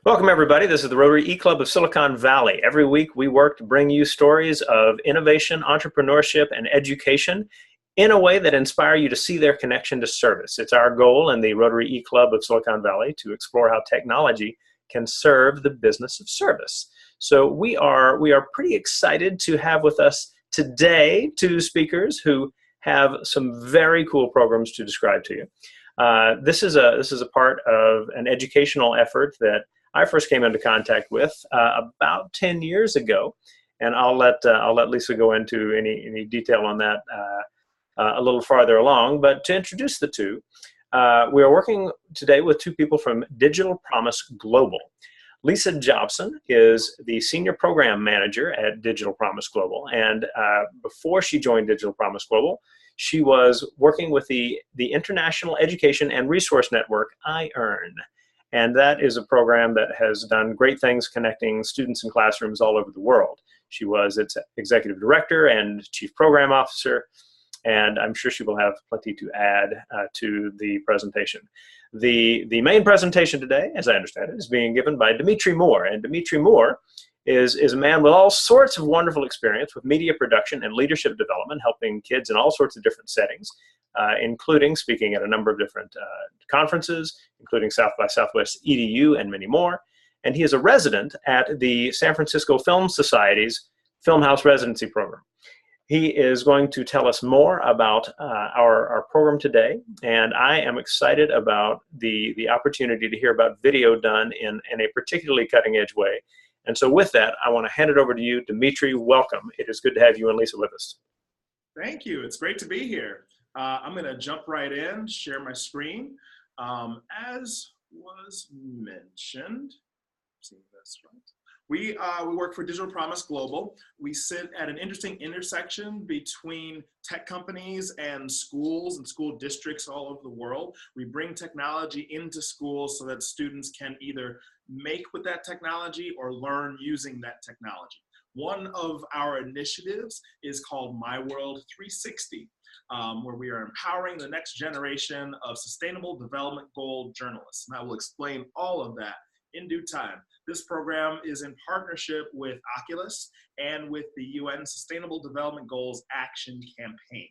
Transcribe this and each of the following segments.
Welcome, everybody. This is the Rotary E-Club of Silicon Valley. Every week, we work to bring you stories of innovation, entrepreneurship, and education in a way that inspire you to see their connection to service. It's our goal in the Rotary E-Club of Silicon Valley to explore how technology can serve the business of service. So we are pretty excited to have with us today two speakers who have some very cool programs to describe to you. This is a part of an educational effort that I first came into contact with about 10 years ago, and I'll let Lisa go into any detail on that a little farther along. But to introduce the two, we are working today with two people from Digital Promise Global. Lisa Jobson is the Senior Program Manager at Digital Promise Global, and before she joined Digital Promise Global, she was working with the International Education and Resource Network, iEarn. And that is a program that has done great things connecting students in classrooms all over the world. She was its executive director and chief program officer, and I'm sure she will have plenty to add to the presentation. The main presentation today, as I understand it, is being given by Dimitri Moore. And Dimitri Moore is a man with all sorts of wonderful experience with media production and leadership development, helping kids in all sorts of different settings, including speaking at a number of different conferences, including South by Southwest EDU and many more. And he is a resident at the San Francisco Film Society's Filmhouse Residency Program. He is going to tell us more about our program today, and I am excited about the opportunity to hear about video done in a particularly cutting-edge way. And so with that, I want to hand it over to you, Dimitri. Welcome. It is good to have you and Lisa with us. Thank you. It's great to be here. I'm going to jump right in, share my screen. As was mentioned, see this right. We work for Digital Promise Global. We sit at an interesting intersection between tech companies and schools and school districts all over the world. We bring technology into schools so that students can either make with that technology or learn using that technology. One of our initiatives is called My World 360, where we are empowering the next generation of Sustainable Development Goal journalists. And I will explain all of that in due time. This program is in partnership with Oculus and with the UN Sustainable Development Goals Action Campaign.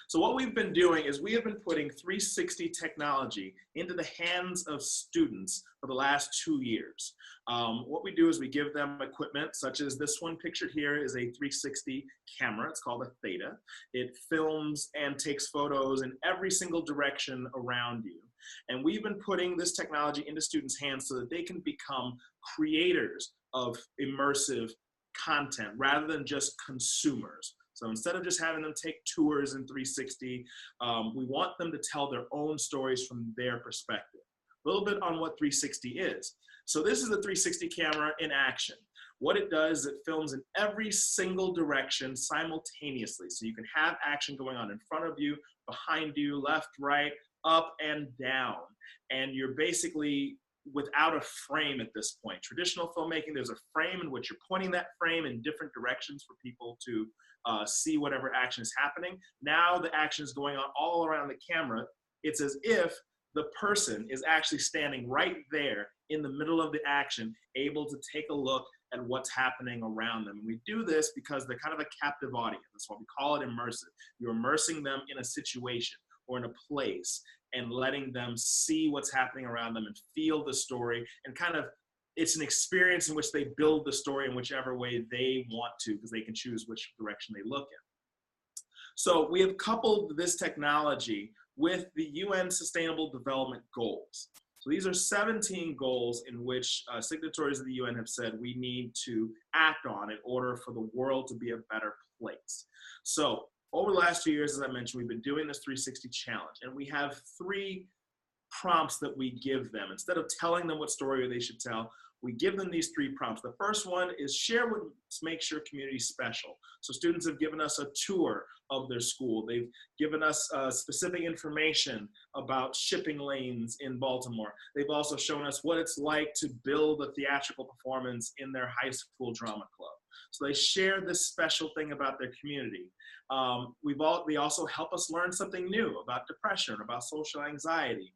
So what we've been doing is we have been putting 360 technology into the hands of students for the last 2 years. What we do is we give them equipment such as this one pictured here is a 360 camera. It's called a Theta. It films and takes photos in every single direction around you. And we've been putting this technology into students' hands so that they can become creators of immersive content rather than just consumers. So instead of just having them take tours in 360, we want them to tell their own stories from their perspective. A little bit on what 360 is. So this is the 360 camera in action. What it does is it films in every single direction simultaneously. So you can have action going on in front of you, behind you, left, right, up and down. And you're basically without a frame at this point. Traditional filmmaking, there's a frame in which you're pointing that frame in different directions for people to see whatever action is happening. Now the action is going on all around the camera. It's as if the person is actually standing right there in the middle of the action, able to take a look at what's happening around them. And we do this because they're kind of a captive audience. That's why we call it immersive. You're immersing them in a situation or in a place and letting them see what's happening around them and feel the story, and kind of it's an experience in which they build the story in whichever way they want to, because they can choose which direction they look in. So we have coupled this technology with the UN Sustainable Development Goals. So these are 17 goals in which signatories of the UN have said we need to act on in order for the world to be a better place. So over the last 2 years, as I mentioned, we've been doing this 360 challenge, and we have 3 prompts that we give them. Instead of telling them what story they should tell, we give them these 3 prompts. The first one is share what makes your community special. So students have given us a tour of their school. They've given us specific information about shipping lanes in Baltimore. They've also shown us what it's like to build a theatrical performance in their high school drama club. So they share this special thing about their community. They also help us learn something new about depression, about social anxiety.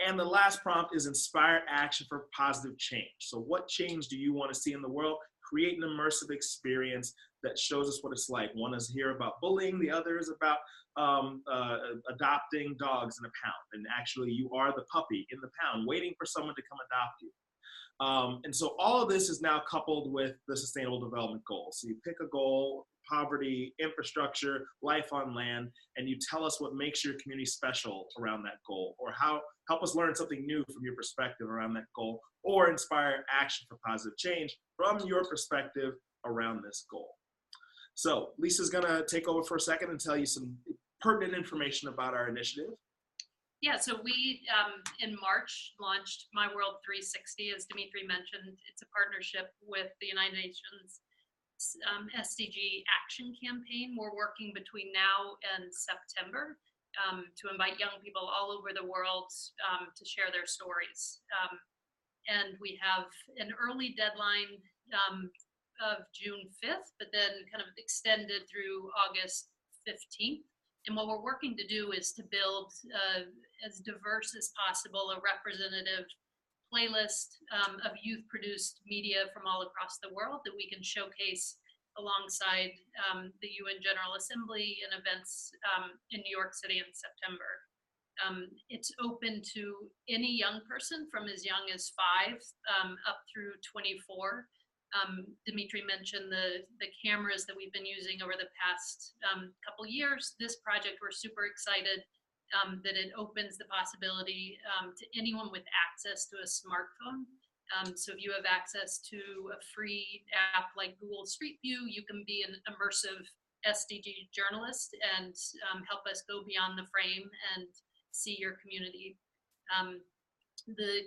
And the last prompt is inspire action for positive change. So what change do you want to see in the world? Create an immersive experience that shows us what it's like. One is here about bullying, the other is about adopting dogs in a pound. And actually you are the puppy in the pound waiting for someone to come adopt you. And so all of this is now coupled with the Sustainable Development Goals. So you pick a goal, poverty, infrastructure, life on land, and you tell us what makes your community special around that goal, or help us learn something new from your perspective around that goal, or inspire action for positive change from your perspective around this goal. So Lisa's gonna take over for a second and tell you some pertinent information about our initiative. Yeah, so we, in March, launched My World 360, as Dimitri mentioned. It's a partnership with the United Nations SDG Action Campaign. We're working between now and September to invite young people all over the world to share their stories. And we have an early deadline of June 5th, but then kind of extended through August 15th. And what we're working to do is to build as diverse as possible a representative playlist of youth-produced media from all across the world that we can showcase alongside the UN General Assembly and events in New York City in September. It's open to any young person from as young as 5 up through 24. Dimitri mentioned the cameras that we've been using over the past couple years. This project, we're super excited that it opens the possibility to anyone with access to a smartphone. So if you have access to a free app like Google Street View, you can be an immersive SDG journalist and help us go beyond the frame and see your community. The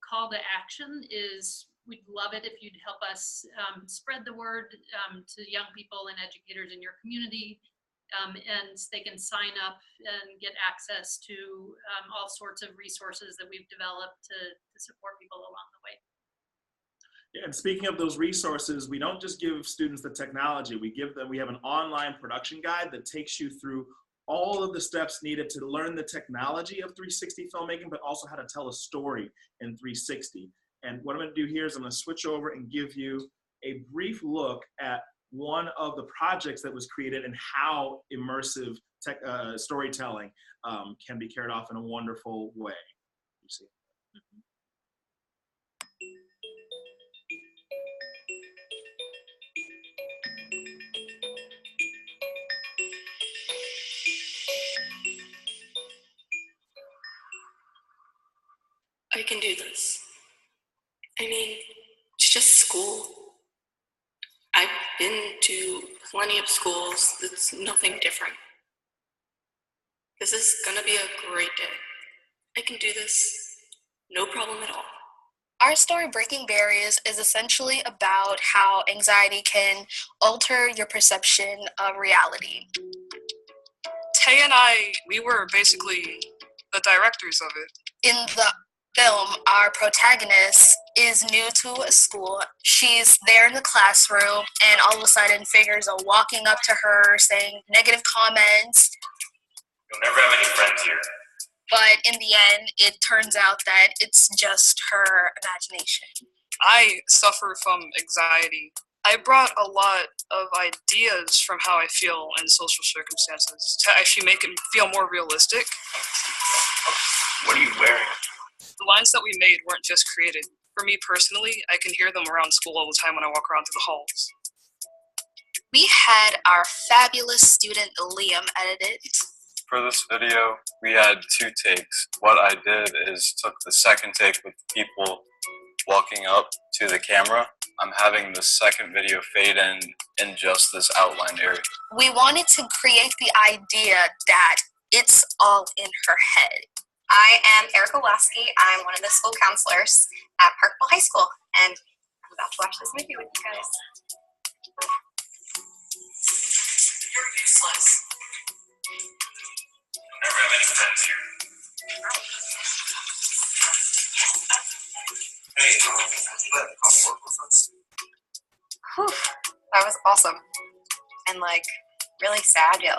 call to action is, we'd love it if you'd help us spread the word to young people and educators in your community, and they can sign up and get access to all sorts of resources that we've developed to support people along the way. Yeah, and speaking of those resources, we don't just give students the technology, we have an online production guide that takes you through all of the steps needed to learn the technology of 360 filmmaking, but also how to tell a story in 360. And what I'm going to do here is I'm going to switch over and give you a brief look at one of the projects that was created and how immersive storytelling can be carried off in a wonderful way. You see. I can do this. I mean, it's just school. I've been to plenty of schools. It's nothing different. This is gonna be a great day. I can do this. No problem at all. Our story, Breaking Barriers, is essentially about how anxiety can alter your perception of reality. Tay and we were basically the directors of it. In the film, our protagonist is new to a school. She's there in the classroom, and all of a sudden figures are walking up to her saying negative comments. You'll never have any friends here. But in the end, it turns out that it's just her imagination. I suffer from anxiety. I brought a lot of ideas from how I feel in social circumstances to actually make it feel more realistic. What are you wearing? The lines that we made weren't just created. For me personally, I can hear them around school all the time when I walk around through the halls. We had our fabulous student Liam edited. For this video, we had 2 takes. What I did is took the second take with people walking up to the camera. I'm having the second video fade in just this outline area. We wanted to create the idea that it's all in her head. I am Erica Lasky. I'm one of the school counselors at Parkville High School, and I'm about to watch this movie with you guys. You're useless. You'll never have any friends here. Hey, you let Tom work with us? Whew, that was awesome. And really sad, yet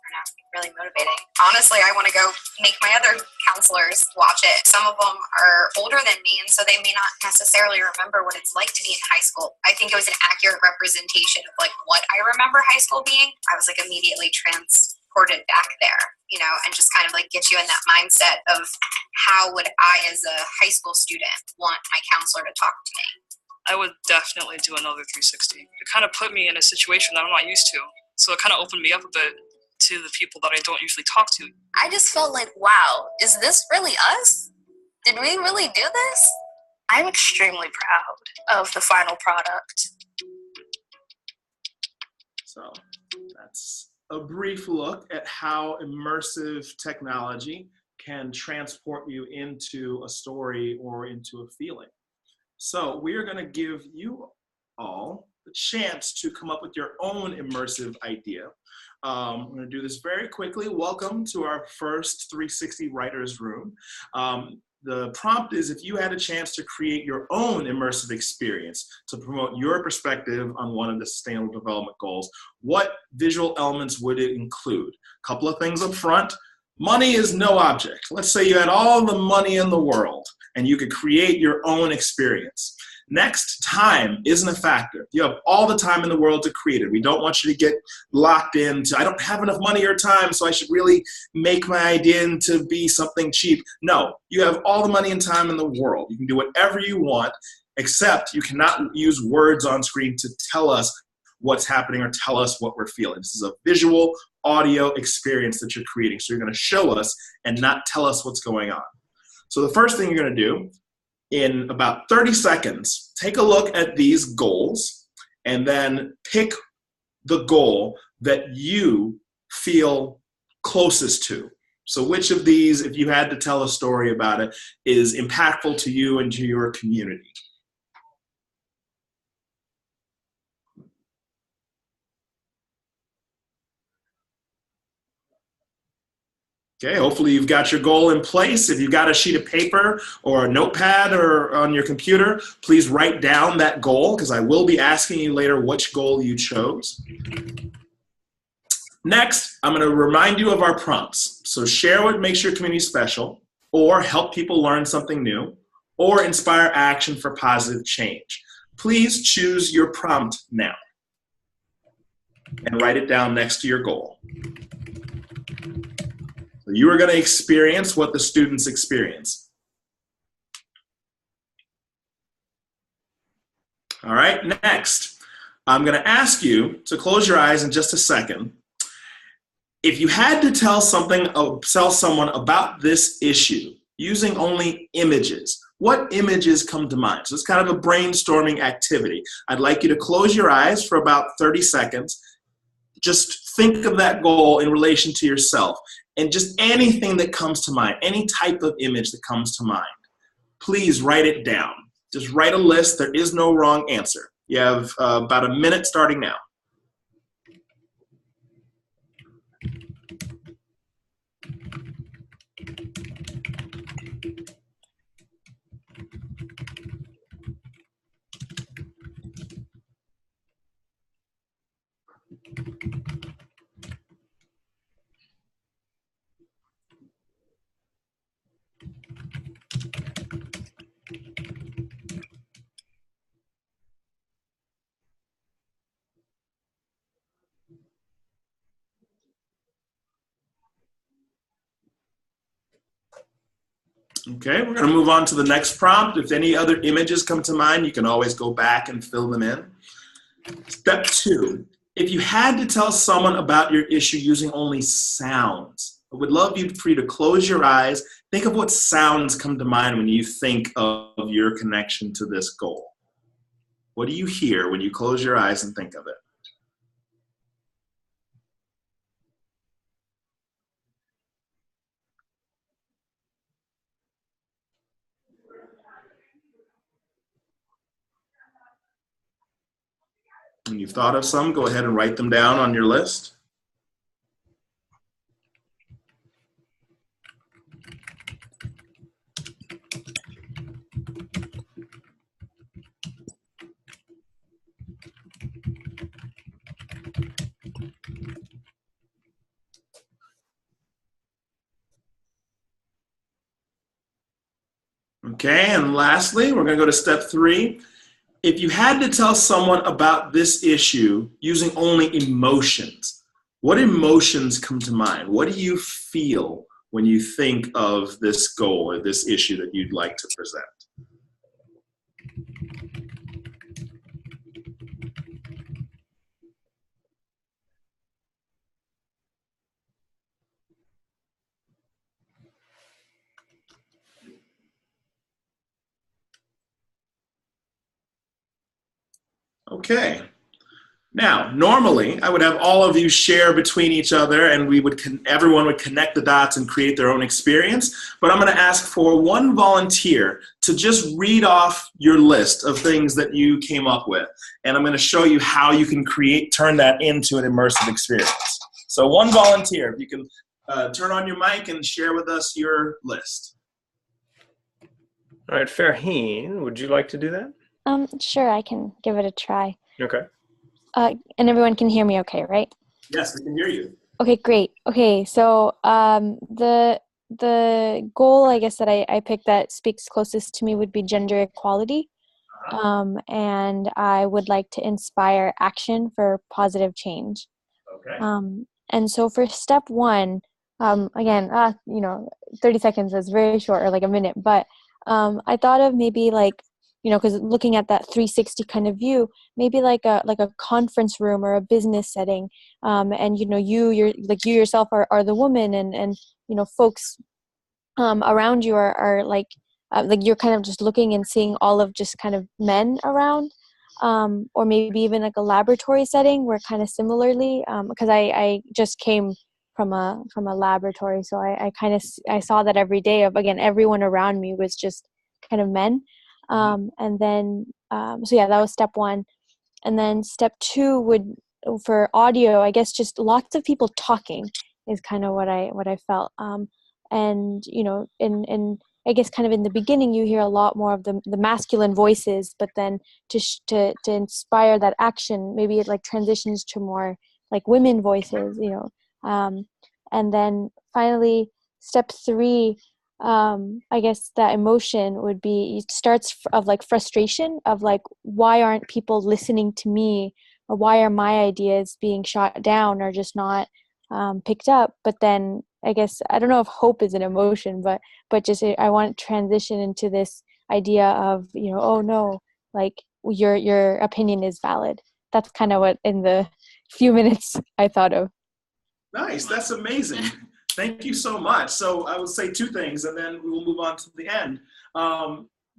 don't know, really motivating. Honestly, I want to go make my other counselors watch it. Some of them are older than me, and so they may not necessarily remember what it's like to be in high school. I think it was an accurate representation of like what I remember high school being. I was like immediately transported back there, you know, and just kind of like get you in that mindset of how would I as a high school student want my counselor to talk to me. I would definitely do another 360. It kind of put me in a situation that I'm not used to. So it kind of opened me up a bit to the people that I don't usually talk to. I just felt like, wow, is this really us? Did we really do this? I'm extremely proud of the final product. So that's a brief look at how immersive technology can transport you into a story or into a feeling. So we are going to give you all the chance to come up with your own immersive idea. I'm going to do this very quickly. Welcome to our first 360 Writers Room. The prompt is if you had a chance to create your own immersive experience to promote your perspective on one of the Sustainable Development Goals, what visual elements would it include? A couple of things up front. Money is no object. Let's say you had all the money in the world and you could create your own experience. Next, time isn't a factor. You have all the time in the world to create it. We don't want you to get locked into, I don't have enough money or time, so I should really make my idea into be something cheap. No, you have all the money and time in the world. You can do whatever you want, except you cannot use words on screen to tell us what's happening or tell us what we're feeling. This is a visual audio experience that you're creating. So you're going to show us and not tell us what's going on. So the first thing you're going to do, in about 30 seconds, take a look at these goals and then pick the goal that you feel closest to. So which of these, if you had to tell a story about it, is impactful to you and to your community? Okay, hopefully you've got your goal in place. If you've got a sheet of paper or a notepad or on your computer, please write down that goal because I will be asking you later which goal you chose. Next, I'm going to remind you of our prompts. So share what makes your community special, or help people learn something new, or inspire action for positive change. Please choose your prompt now and write it down next to your goal. You are going to experience what the students experience. All right, next, I'm going to ask you to close your eyes in just a second. If you had to tell someone about this issue using only images, what images come to mind? So it's kind of a brainstorming activity. I'd like you to close your eyes for about 30 seconds. Just think of that goal in relation to yourself. And just anything that comes to mind, any type of image that comes to mind, please write it down. Just write a list. There is no wrong answer. You have about a minute starting now. Okay, we're going to move on to the next prompt. If any other images come to mind, you can always go back and fill them in. Step 2, if you had to tell someone about your issue using only sounds, I would love for you to close your eyes. Think of what sounds come to mind when you think of your connection to this goal. What do you hear when you close your eyes and think of it? When you've thought of some, go ahead and write them down on your list. Okay, and lastly, we're going to go to step 3. If you had to tell someone about this issue using only emotions, what emotions come to mind? What do you feel when you think of this goal or this issue that you'd like to present? Okay. Now, normally, I would have all of you share between each other, and everyone would connect the dots and create their own experience. But I'm going to ask for one volunteer to just read off your list of things that you came up with, and I'm going to show you how you can turn that into an immersive experience. So, one volunteer, if you can turn on your mic and share with us your list. All right, Farheen, would you like to do that? Sure, I can give it a try. Okay. And everyone can hear me okay, right? Yes, we can hear you. Okay, great. Okay, so the goal, I guess, that I picked that speaks closest to me would be gender equality. And I would like to inspire action for positive change. Okay. And so for step 1, again, 30 seconds is very short, or like a minute, but I thought of maybe like, because looking at that 360 kind of view, maybe like a conference room or a business setting, and you yourself are the woman, and folks around you are like you're kind of just looking and seeing all of just kind of men around, or maybe even like a laboratory setting where kind of similarly, because I just came from a laboratory, so I saw that every day of, again, everyone around me was just kind of men. And then, so yeah, that was step 1. And then step 2 would, for audio, I guess, just lots of people talking is kind of what I felt. And, in I guess kind of in the beginning, you hear a lot more of the masculine voices, but then to inspire that action, maybe it like transitions to more like women voices, and then finally step 3, I guess that emotion would be, it starts of like frustration of like, why aren't people listening to me, or why are my ideas being shot down or just not picked up? But then I guess, I don't know if hope is an emotion, but just I want to transition into this idea of, oh no, like your opinion is valid. That's kind of what in the few minutes I thought of. Nice, that's amazing. Thank you so much. So I will say 2 things, and then we will move on to the end.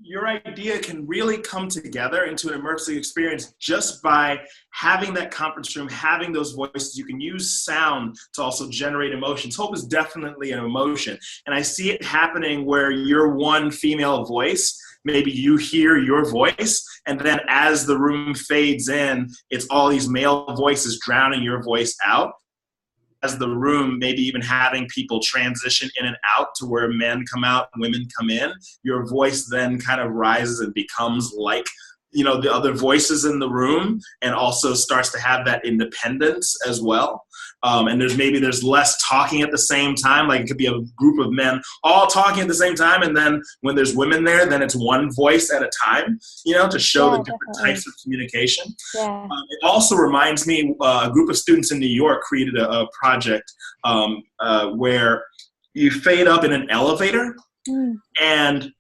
Your idea can really come together into an immersive experience just by having that conference room, having those voices. You can use sound to also generate emotions. Hope is definitely an emotion. And I see it happening where you're one female voice. Maybe you hear your voice, and then as the room fades in, it's all these male voices drowning your voice out. As the room, maybe even having people transition in and out to where men come out, women come in, your voice then kind of rises and becomes like, the other voices in the room, and also starts to have that independence as well. And there's less talking at the same time. Like it could be a group of men all talking at the same time, and then when there's women there, then it's one voice at a time, to show the different types of communication. Yeah. It also reminds me, a group of students in New York created a project where you fade up in an elevator, and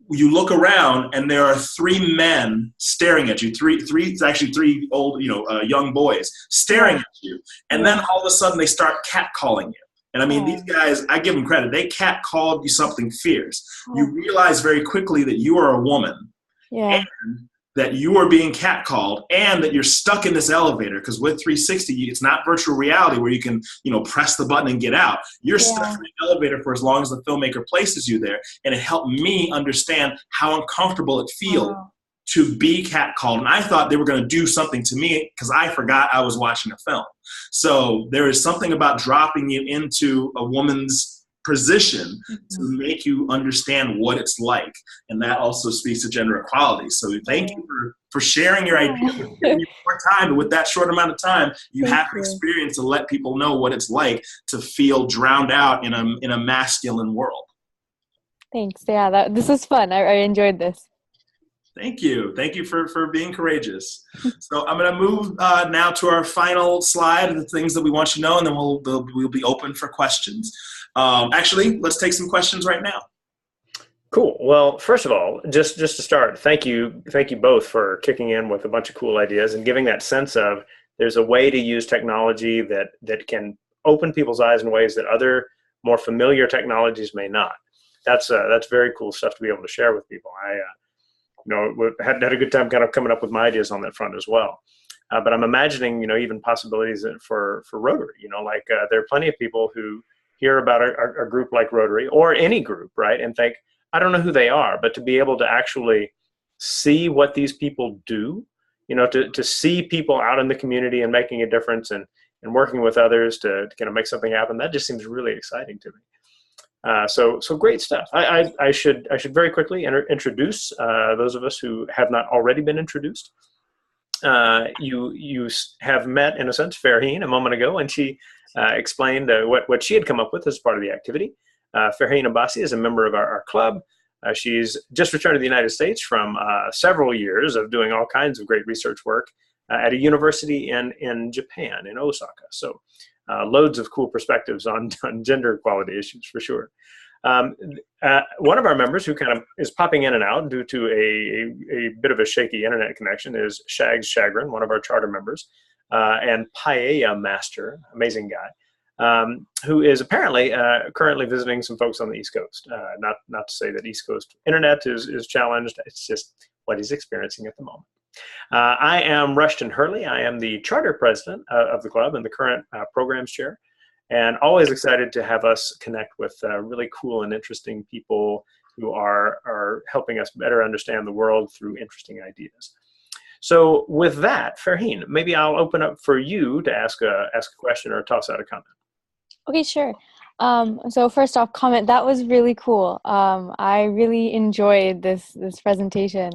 you look around and there are 3 men staring at you, three old, young boys staring at you. And then all of a sudden they start catcalling you. And I mean, these guys, I give them credit. They catcalled you something fierce. You realize very quickly that you are a woman. Yeah. And that you are being catcalled, and that you're stuck in this elevator, because with 360, it's not virtual reality where you can, press the button and get out. You're stuck in the elevator for as long as the filmmaker places you there, and it helped me understand how uncomfortable it feels to be catcalled. And I thought they were going to do something to me because I forgot I was watching a film. So there is something about dropping you into a woman's position to make you understand what it's like, and that also speaks to gender equality. So thank you for sharing your idea. We're giving you more time, but with that short amount of time, you have experience to let people know what it's like to feel drowned out in a masculine world. Thanks. Yeah, this was fun. I enjoyed this. Thank you. Thank you for being courageous. So I'm going to move now to our final slide of the things that we want you to know, and then we'll be open for questions. Actually, let's take some questions right now. Cool. Well, first of all, just to start, thank you both for kicking in with a bunch of cool ideas and giving that sense of there's a way to use technology that can open people's eyes in ways that other more familiar technologies may not. That's very cool stuff to be able to share with people. I had a good time kind of coming up with my ideas on that front as well. But I'm imagining, even possibilities for Rotary, there are plenty of people who hear about a group like Rotary or any group, right? And think, I don't know who they are, but to be able to actually see what these people do, to see people out in the community and making a difference and working with others to kind of make something happen, that just seems really exciting to me. So great stuff. I should very quickly introduce those of us who have not already been introduced. You have met, in a sense, Farheen a moment ago, and she explained what she had come up with as part of the activity. Farheen Abbasi is a member of our club. She's just returned to the United States from several years of doing all kinds of great research work at a university in Japan, in Osaka. So loads of cool perspectives on gender equality issues for sure. One of our members who kind of is popping in and out due to a bit of a shaky internet connection is Shags Shagrin, one of our charter members, and Paella Master, amazing guy. Who is apparently currently visiting some folks on the East Coast. Not to say that East Coast internet is challenged. It's just what he's experiencing at the moment. I am Rushton Hurley. I am the charter president of the club and the current programs chair, and always excited to have us connect with really cool and interesting people who are helping us better understand the world through interesting ideas. So with that, Farheen, maybe I'll open up for you to ask a question or toss out a comment. Okay, sure. So first off, comment, that was really cool. I really enjoyed this presentation.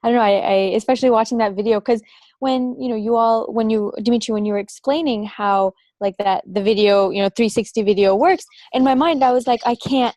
I don't know, I especially watching that video, because when Dimitri, when you were explaining how like the video, 360 video works, in my mind I was like, I can't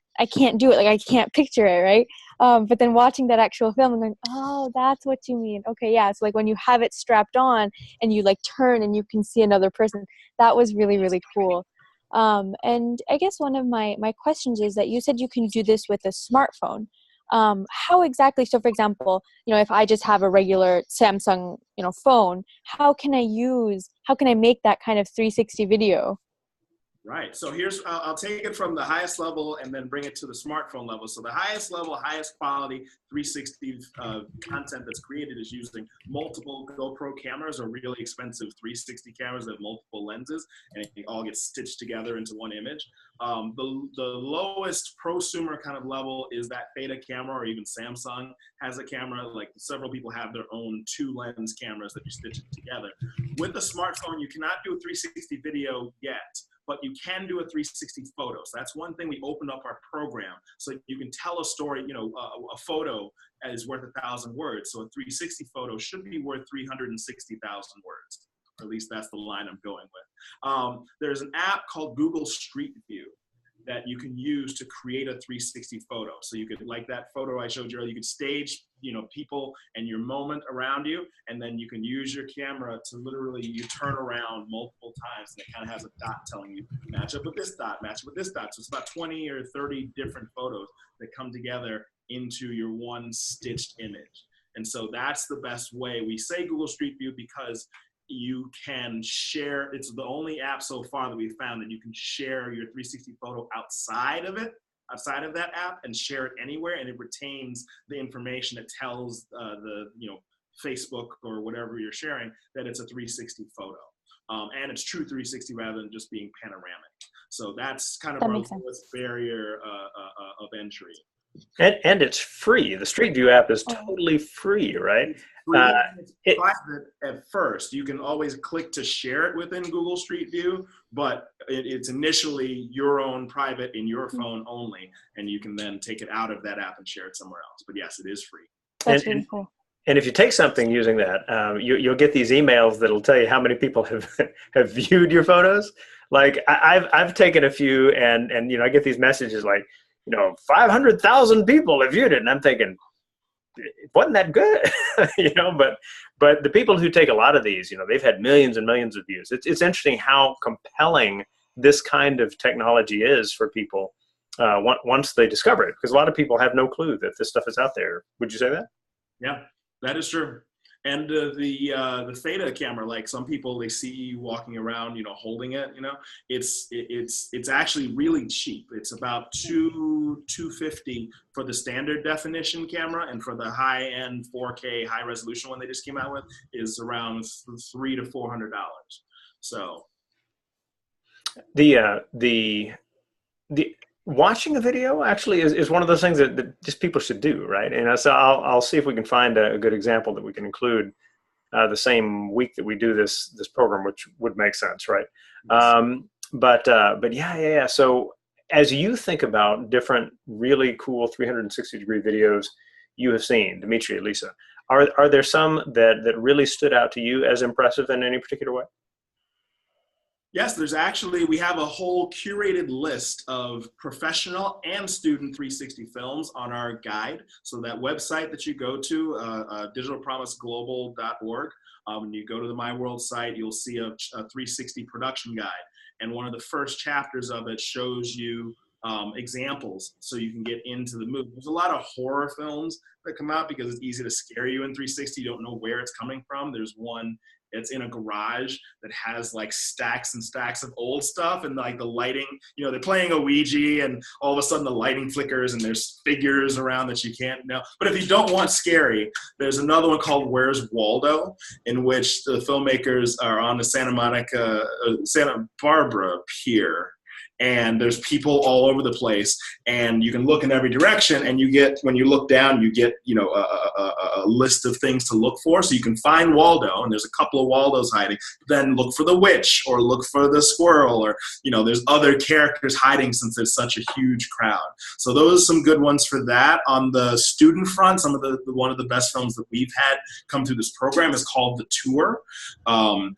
do it, like I can't picture it, right? But then watching that actual film, I'm going, oh, that's what you mean. Okay, yeah. So like when you have it strapped on and you like turn and you can see another person, that was really, really cool. And I guess one of my questions is that you said you can do this with a smartphone. How exactly, so for example, if I just have a regular Samsung, phone, how can I make that kind of 360 video? Right. So I'll take it from the highest level and then bring it to the smartphone level. So the highest level, highest quality 360 content that's created is using multiple GoPro cameras or really expensive 360 cameras that have multiple lenses, and it all gets stitched together into one image. The lowest prosumer kind of level is that Beta camera, or even Samsung has a camera. Like several people have their own 2-lens cameras that you stitch it together. With the smartphone, you cannot do a 360 video yet, but you can do a 360 photo. So that's one thing we opened up our program. So you can tell a story, a photo is worth 1,000 words. So a 360 photo should be worth 360,000 words. Or at least that's the line I'm going with. There's an app called Google Street View that you can use to create a 360 photo. So you could, like that photo I showed you earlier, you could stage, people and your moment around you, and then you can use your camera to literally, you turn around multiple times, and it kind of has a dot telling you, match up with this dot, match up with this dot. So it's about 20 or 30 different photos that come together into your one stitched image. And so that's the best way. We say Google Street View because you can share, it's the only app so far that we've found that you can share your 360 photo outside of that app and share it anywhere, and it retains the information. It tells the Facebook or whatever you're sharing that it's a 360 photo, and it's true 360 rather than just being panoramic. So that's kind of our lowest barrier of entry. And it's free. The Street View app is totally free, right? It's private at first. You can always click to share it within Google Street View, but it's initially your own private in your phone only, and you can then take it out of that app and share it somewhere else. But yes, it is free. That's really cool. And if you take something using that, you'll get these emails that'll tell you how many people have viewed your photos. Like I've taken a few, and I get these messages like, 500,000 people have viewed it. And I'm thinking, it wasn't that good, but the people who take a lot of these, they've had millions and millions of views. It's interesting how compelling this kind of technology is for people once they discover it, because a lot of people have no clue that this stuff is out there. Would you say that? Yeah, that is true. And the Theta camera, like some people, they see you walking around, holding it, it's actually really cheap. It's about $250 for the standard definition camera, and for the high end 4K high resolution one they just came out with is around $300 to $400. So the watching a video actually is one of those things that just people should do, right? And so I'll see if we can find a good example that we can include the same week that we do this program, which would make sense, right? But yeah. So as you think about different really cool 360-degree videos you have seen, Dimitri, Lisa, are there some that really stood out to you as impressive in any particular way? Yes, we have a whole curated list of professional and student 360 films on our guide. So that website that you go to, digitalpromiseglobal.org, when you go to the My World site, you'll see a 360 production guide. And one of the first chapters of it shows you examples so you can get into the movie. There's a lot of horror films that come out because it's easy to scare you in 360. You don't know where it's coming from. There's one that's in a garage that has like stacks and stacks of old stuff, and like the lighting, they're playing a Ouija and all of a sudden the lighting flickers and there's figures around that you can't know. But if you don't want scary, there's another one called Where's Waldo, in which the filmmakers are on the Santa Barbara pier. And there's people all over the place, and you can look in every direction, and when you look down, you get a list of things to look for. So you can find Waldo, and there's a couple of Waldos hiding. Then look for the witch, or look for the squirrel, or there's other characters hiding since there's such a huge crowd. So those are some good ones for that. On the student front, one of the best films that we've had come through this program is called The Tour.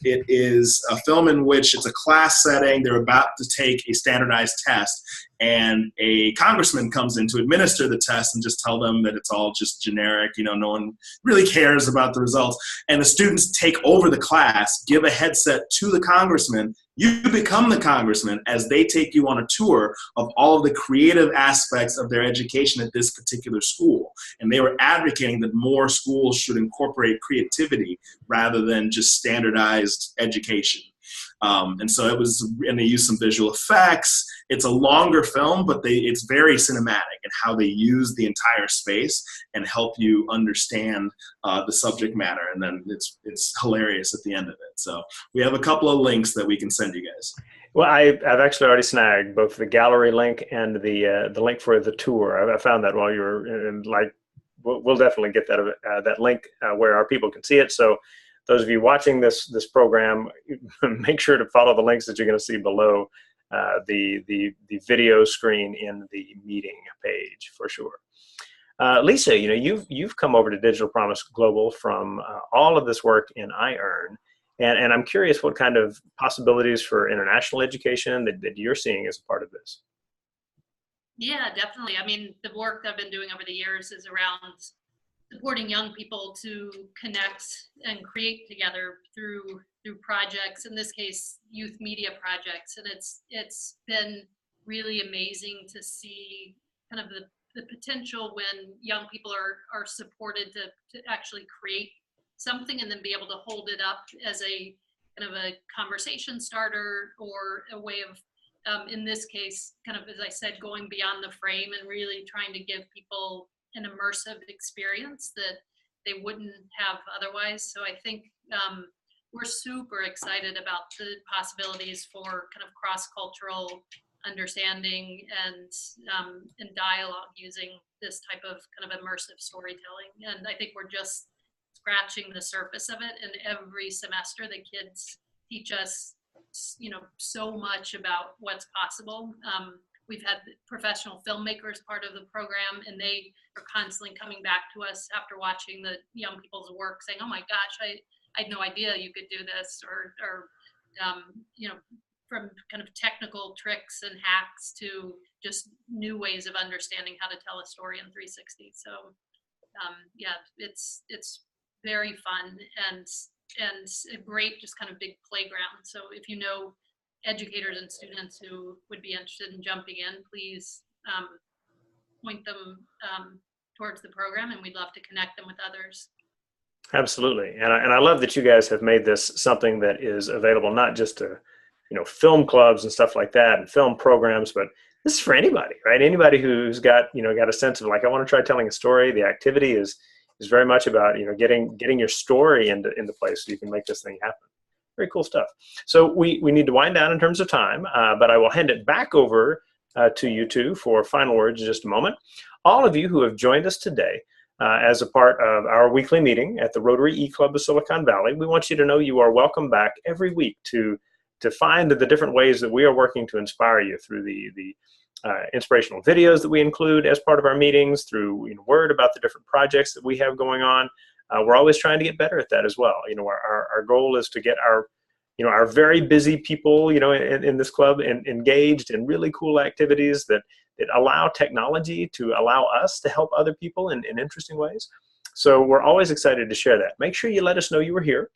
It is a film in which it's a class setting. They're about to take a standardized test, and a congressman comes in to administer the test and just tell them that it's all just generic, no one really cares about the results. And the students take over the class, give a headset to the congressman. You become the congressman as they take you on a tour of all of the creative aspects of their education at this particular school. And they were advocating that more schools should incorporate creativity rather than just standardized education. And they use some visual effects. It's a longer film, but it's very cinematic in how they use the entire space and help you understand the subject matter. And then it's hilarious at the end of it. So we have a couple of links that we can send you guys. Well, I've actually already snagged both the gallery link and the link for the tour. I found that while you were we'll definitely get that link where our people can see it. So those of you watching this program, make sure to follow the links that you're going to see below the video screen in the meeting page for sure. Lisa, you've come over to Digital Promise Global from all of this work in iEarn, and I'm curious what kind of possibilities for international education that you're seeing as a part of this. Yeah, definitely. I mean, the work I've been doing over the years is around supporting young people to connect and create together through projects, in this case youth media projects, and it's been really amazing to see kind of the potential when young people are supported to actually create something and then be able to hold it up as a kind of a conversation starter, or a way of in this case, kind of, as I said, going beyond the frame and really trying to give people an immersive experience that they wouldn't have otherwise. So I think we're super excited about the possibilities for kind of cross-cultural understanding and dialogue using this type of kind of immersive storytelling. And I think we're just scratching the surface of it. And every semester, the kids teach us, so much about what's possible. We've had professional filmmakers part of the program, and they are constantly coming back to us after watching the young people's work saying, oh my gosh, I had no idea you could do this, or from kind of technical tricks and hacks to just new ways of understanding how to tell a story in 360. So yeah, it's very fun and a great just kind of big playground. So if you know educators and students who would be interested in jumping in, please point them towards the program, and we'd love to connect them with others. Absolutely. And I love that you guys have made this something that is available not just to, film clubs and stuff like that and film programs, but this is for anybody, right? Anybody who's got, got a sense of like, I want to try telling a story. The activity is very much about, getting your story into place so you can make this thing happen. Very cool stuff. So we need to wind down in terms of time, but I will hand it back over to you two for final words in just a moment. All of you who have joined us today as a part of our weekly meeting at the Rotary E-Club of Silicon Valley, we want you to know you are welcome back every week to find the different ways that we are working to inspire you through the inspirational videos that we include as part of our meetings, through word about the different projects that we have going on. We're always trying to get better at that as well. Our goal is to get our very busy people, in this club engaged in really cool activities that allow technology to allow us to help other people in interesting ways. So we're always excited to share that. Make sure you let us know you were here.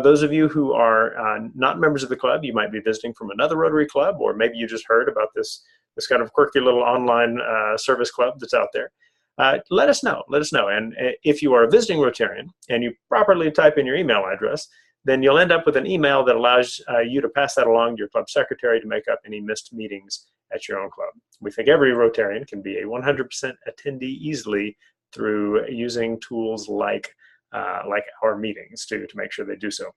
Those of you who are not members of the club, you might be visiting from another Rotary club, or maybe you just heard about this kind of quirky little online service club that's out there. Let us know. And if you are a visiting Rotarian and you properly type in your email address, then you'll end up with an email that allows you to pass that along to your club secretary to make up any missed meetings at your own club. We think every Rotarian can be a 100% attendee easily through using tools like our meetings to make sure they do so.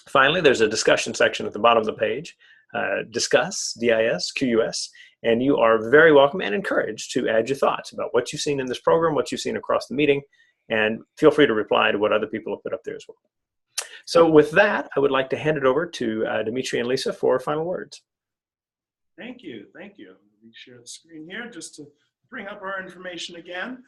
Finally, there's a discussion section at the bottom of the page, discuss, D-I-S-Q-U-S, and you are very welcome and encouraged to add your thoughts about what you've seen in this program, what you've seen across the meeting, and feel free to reply to what other people have put up there as well. So with that, I would like to hand it over to Dimitri and Lisa for final words. Thank you. Let me share the screen here just to bring up our information again.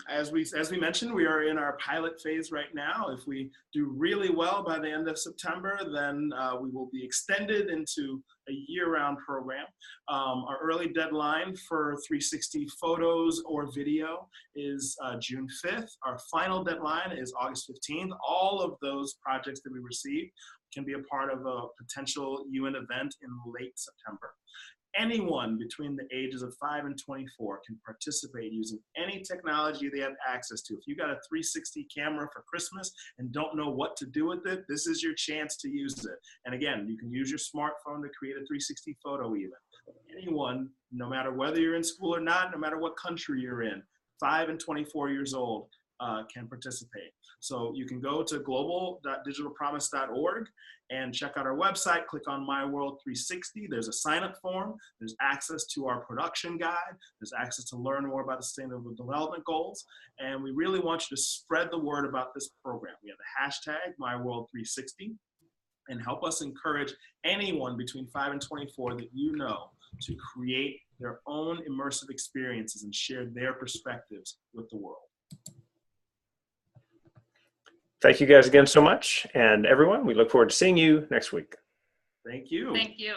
As we mentioned, we are in our pilot phase right now. If we do really well by the end of September, then we will be extended into a year-round program. Our early deadline for 360 photos or video is June 5th. Our final deadline is August 15th. All of those projects that we receive can be a part of a potential UN event in late September. Anyone between the ages of 5 and 24 can participate using any technology they have access to. If you got a 360 camera for Christmas and don't know what to do with it, this is your chance to use it. And again, you can use your smartphone to create a 360 photo even. Anyone, no matter whether you're in school or not, no matter what country you're in, 5 and 24 years old, can participate. So you can go to global.digitalpromise.org and check out our website, click on My World 360. There's a sign-up form. There's access to our production guide. There's access to learn more about the Sustainable Development Goals. And we really want you to spread the word about this program. We have the hashtag MyWorld360, and help us encourage anyone between 5 and 24 that you know to create their own immersive experiences and share their perspectives with the world. Thank you guys again so much. And everyone, we look forward to seeing you next week. Thank you. Thank you.